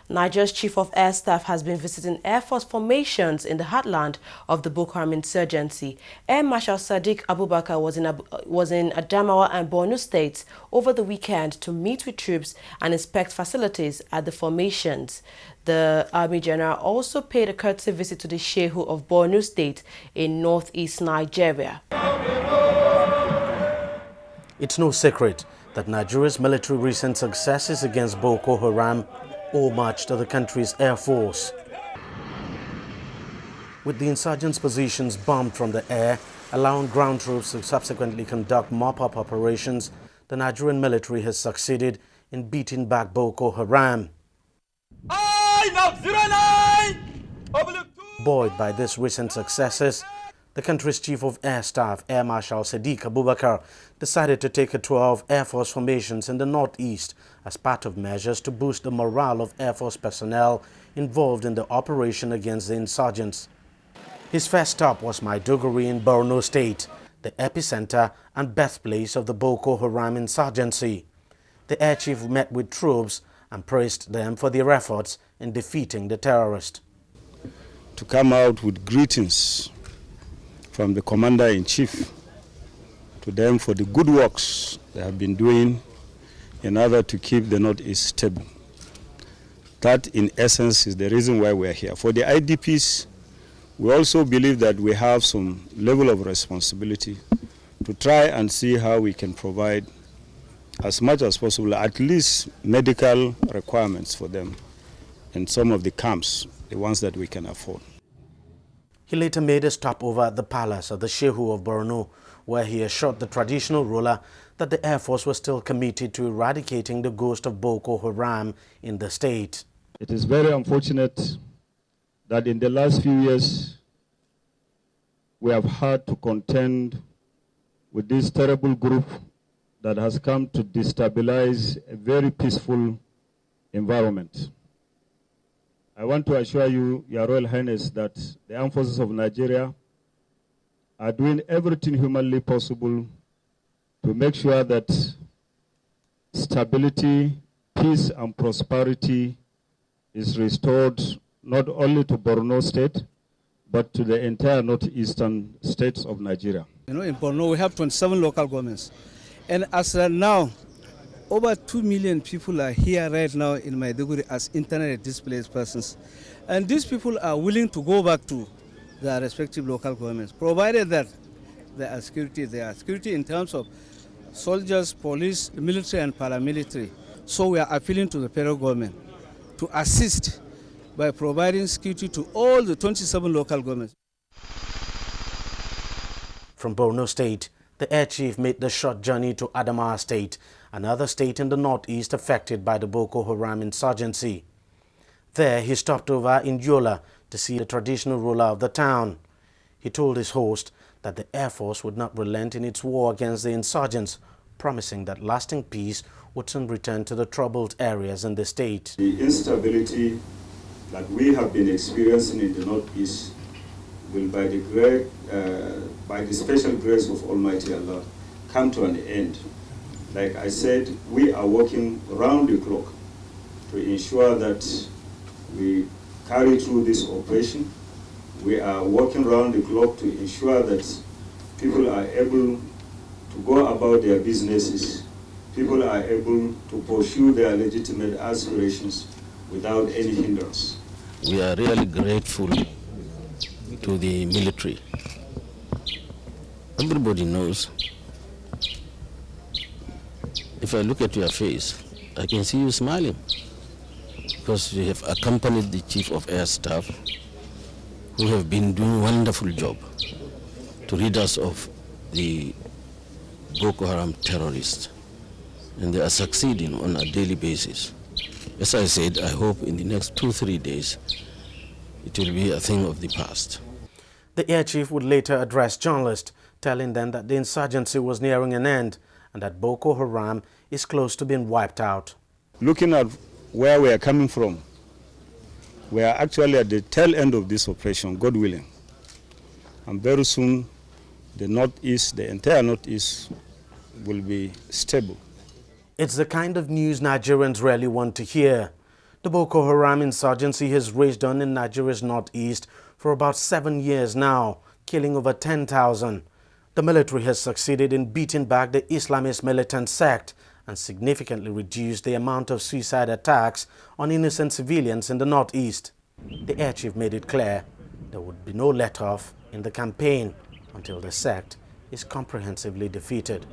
Nigeria's Chief of Air Staff has been visiting Air Force formations in the heartland of the Boko Haram insurgency. Air Marshal Sadiq Abubakar was in Adamawa and Borno states over the weekend to meet with troops and inspect facilities at the formations. The Army General also paid a courtesy visit to the Shehu of Borno State in northeast Nigeria. It's no secret that Nigeria's military recent successes against Boko Haram owe much to the country's Air Force. With the insurgents' positions bombed from the air, allowing ground troops to subsequently conduct mop-up operations, the Nigerian military has succeeded in beating back Boko Haram. Buoyed by these recent successes, the country's Chief of Air Staff, Air Marshal Sadiq Abubakar, decided to take a tour of Air Force formations in the northeast as part of measures to boost the morale of Air Force personnel involved in the operation against the insurgents. His first stop was Maiduguri in Borno State, the epicenter and birthplace of the Boko Haram insurgency. The Air Chief met with troops and praised them for their efforts in defeating the terrorists. To come out with greetings from the Commander-in-Chief to them for the good works they have been doing in order to keep the Northeast stable. That, in essence, is the reason why we are here. For the IDPs, we also believe that we have some level of responsibility to try and see how we can provide as much as possible, at least medical requirements for them in some of the camps, the ones that we can afford. He later made a stopover at the palace of the Shehu of Borno, where he assured the traditional ruler that the Air Force was still committed to eradicating the ghost of Boko Haram in the state. It is very unfortunate that in the last few years we have had to contend with this terrible group that has come to destabilize a very peaceful environment. I want to assure you, Your Royal Highness, that the Armed Forces of Nigeria are doing everything humanly possible to make sure that stability, peace, and prosperity is restored not only to Borno State, but to the entire northeastern states of Nigeria. You know, in Borno, we have 27 local governments. And as now, over 2 million people are here right now in Maiduguri as internally displaced persons. And these people are willing to go back to their respective local governments, provided that there are security in terms of soldiers, police, military, and paramilitary. So we are appealing to the federal government to assist by providing security to all the 27 local governments. From Borno State, the Air Chief made the short journey to Adamawa State, another state in the northeast affected by the Boko Haram insurgency. There, he stopped over in Yola to see the traditional ruler of the town. He told his host that the Air Force would not relent in its war against the insurgents, promising that lasting peace would soon return to the troubled areas in the state. The instability that we have been experiencing in the northeast will, by the special grace of Almighty Allah, come to an end. Like I said, we are working round the clock to ensure that we carry through this operation. We are working round the clock to ensure that people are able to go about their businesses. People are able to pursue their legitimate aspirations without any hindrance. We are really grateful to the military. Everybody knows. If I look at your face, I can see you smiling because you have accompanied the Chief of Air Staff, who have been doing a wonderful job to rid us of the Boko Haram terrorists, and they are succeeding on a daily basis. As I said, I hope in the next 2-3 days it will be a thing of the past. The Air Chief would later address journalists, telling them that the insurgency was nearing an end and that Boko Haram is close to being wiped out. Looking at where we are coming from, we are actually at the tail end of this operation, God willing. And very soon, the northeast, the entire northeast, will be stable. It's the kind of news Nigerians really want to hear. The Boko Haram insurgency has raged on in Nigeria's northeast for about 7 years now, killing over 10,000. The military has succeeded in beating back the Islamist militant sect and significantly reduced the amount of suicide attacks on innocent civilians in the northeast. The air chief made it clear there would be no let-off in the campaign until the sect is comprehensively defeated.